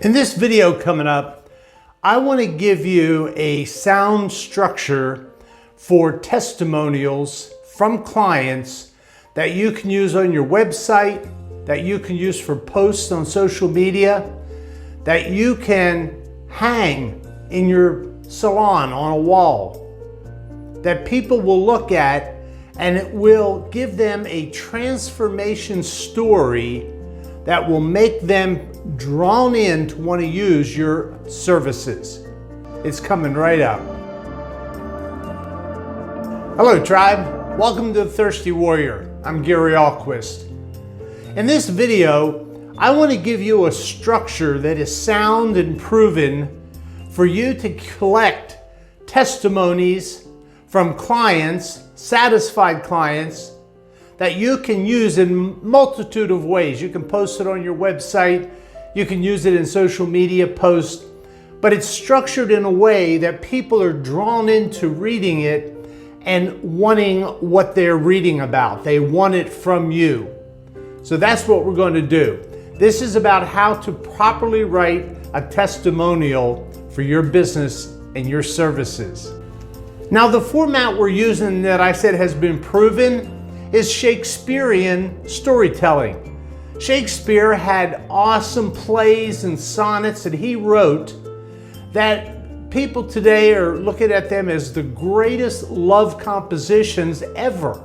In this video coming up, I want to give you a sound structure for testimonials from clients that you can use on your website, that you can use for posts on social media, that you can hang in your salon on a wall, that people will look at, and it will give them a transformation story that will make them drawn in to want to use your services. It's coming right up. Hello, tribe. Welcome to the Thirsty Warrior. I'm Gary Ahlquist. In this video, I want to give you a structure that is sound and proven for you to collect testimonies from clients, satisfied clients, that you can use in multitude of ways. You can post it on your website, you can use it in social media posts, but it's structured in a way that people are drawn into reading it and wanting what they're reading about. They want it from you. So that's what we're going to do. This is about how to properly write a testimonial for your business and your services. Now, the format we're using that I said has been proven is Shakespearean storytelling. Shakespeare had awesome plays and sonnets that he wrote that people today are looking at them as the greatest love compositions ever.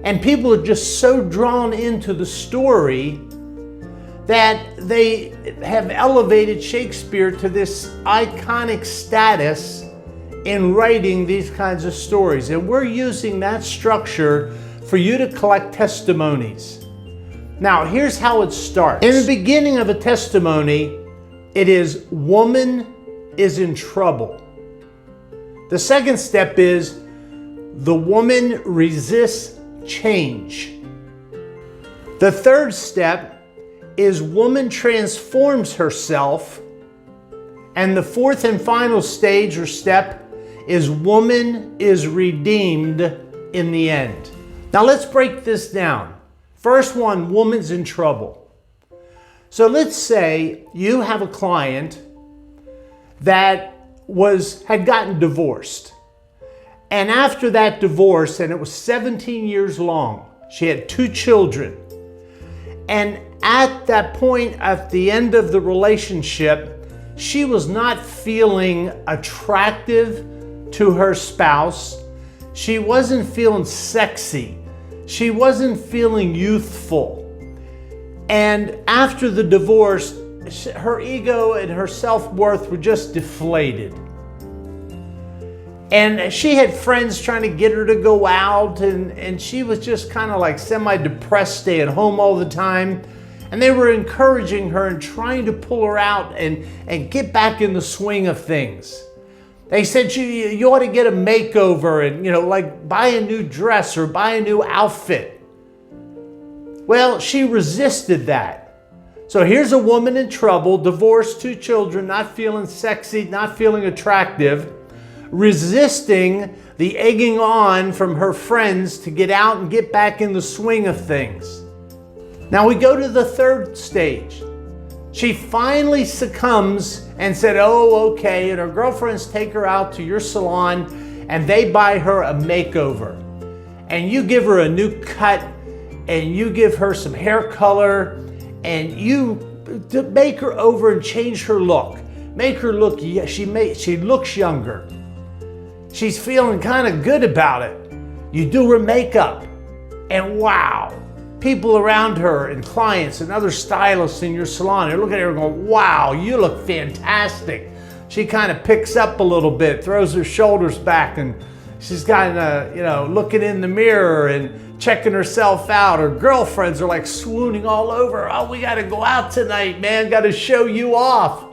And people are just so drawn into the story that they have elevated Shakespeare to this iconic status in writing these kinds of stories. And we're using that structure for you to collect testimonies. Now, here's how it starts. In the beginning of a testimony, it is woman is in trouble. The second step is the woman resists change. The third step is woman transforms herself. And the fourth and final stage or step is woman is redeemed in the end. Now let's break this down. First one, woman's in trouble. So let's say you have a client that had gotten divorced. And after that divorce, and it was 17 years long, she had 2 children. And at that point, at the end of the relationship, she was not feeling attractive to her spouse. She wasn't feeling sexy. She wasn't feeling youthful. And after the divorce, her ego and her self-worth were just deflated. And she had friends trying to get her to go out, and she was just kind of like semi-depressed, staying home all the time. And they were encouraging her and trying to pull her out and get back in the swing of things. They said you ought to get a makeover and, like buy a new dress or buy a new outfit. Well, she resisted that. So here's a woman in trouble, divorced, 2 children, not feeling sexy, not feeling attractive, resisting the egging on from her friends to get out and get back in the swing of things. Now we go to the third stage. She finally succumbs and said, oh, okay. And her girlfriends take her out to your salon and they buy her a makeover. And you give her a new cut and you give her some hair color and you make her over and change her look. Make her look, she looks younger. She's feeling kind of good about it. You do her makeup and wow. People around her and clients and other stylists in your salon, they're looking at her going, wow, you look fantastic. She kind of picks up a little bit, throws her shoulders back, and she's kind of, looking in the mirror and checking herself out. Her girlfriends are like swooning all over. Oh, we got to go out tonight, man. Got to show you off.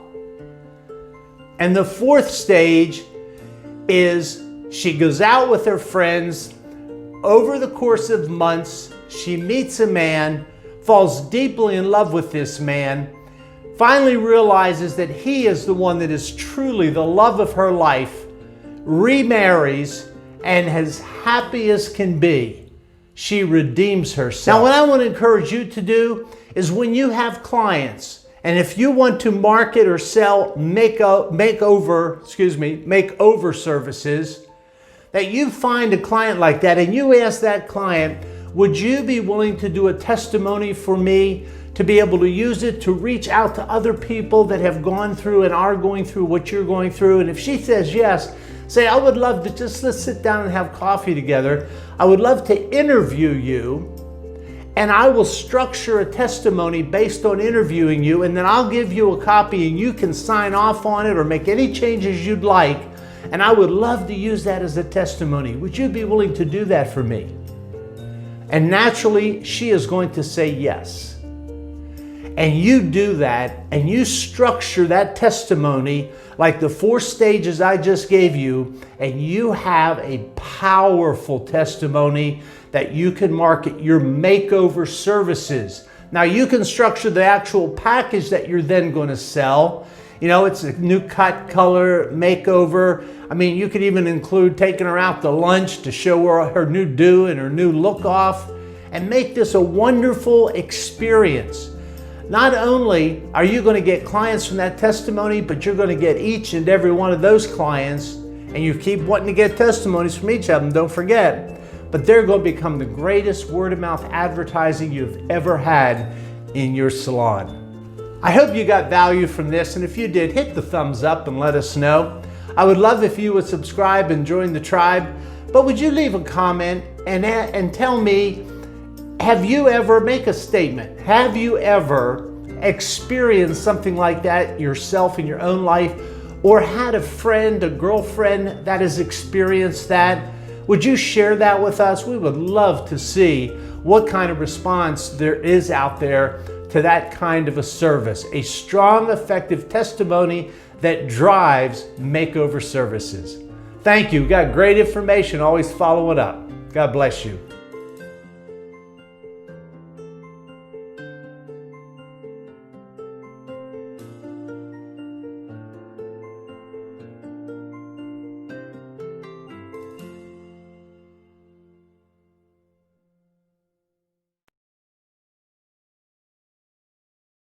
And the fourth stage is she goes out with her friends. Over the course of months, she meets a man, falls deeply in love with this man, finally realizes that he is the one that is truly the love of her life, remarries, and as happy as can be, she redeems herself. Now, what I want to encourage you to do is when you have clients And if you want to market or sell makeover services, that you find a client like that and you ask that client, would you be willing to do a testimony for me to be able to use it to reach out to other people that have gone through and are going through what you're going through? And if she says yes, say, I would love to let's sit down and have coffee together. I would love to interview you, and I will structure a testimony based on interviewing you, and then I'll give you a copy and you can sign off on it or make any changes you'd like, and I would love to use that as a testimony. Would you be willing to do that for me? And naturally, she is going to say yes. And you do that, and you structure that testimony like the 4 stages I just gave you, and you have a powerful testimony that you can market your makeover services. Now, you can structure the actual package that you're then going to sell. You know, it's a new cut, color, makeover. I mean, you could even include taking her out to lunch to show her new do and her new look off, and make this a wonderful experience. Not only are you going to get clients from that testimony, but you're going to get each and every one of those clients, and you keep wanting to get testimonies from each of them, don't forget, but they're going to become the greatest word-of-mouth advertising you've ever had in your salon. I hope you got value from this, and if you did, hit the thumbs up and let us know. I would love if you would subscribe and join the tribe, but would you leave a comment and tell me, have you ever, make a statement, have you ever experienced something like that yourself in your own life, or had a friend, a girlfriend that has experienced that? Would you share that with us? We would love to see what kind of response there is out there to that kind of a service, a strong, effective testimony that drives makeover services. Thank you. We've got great information. Always follow it up. God bless you.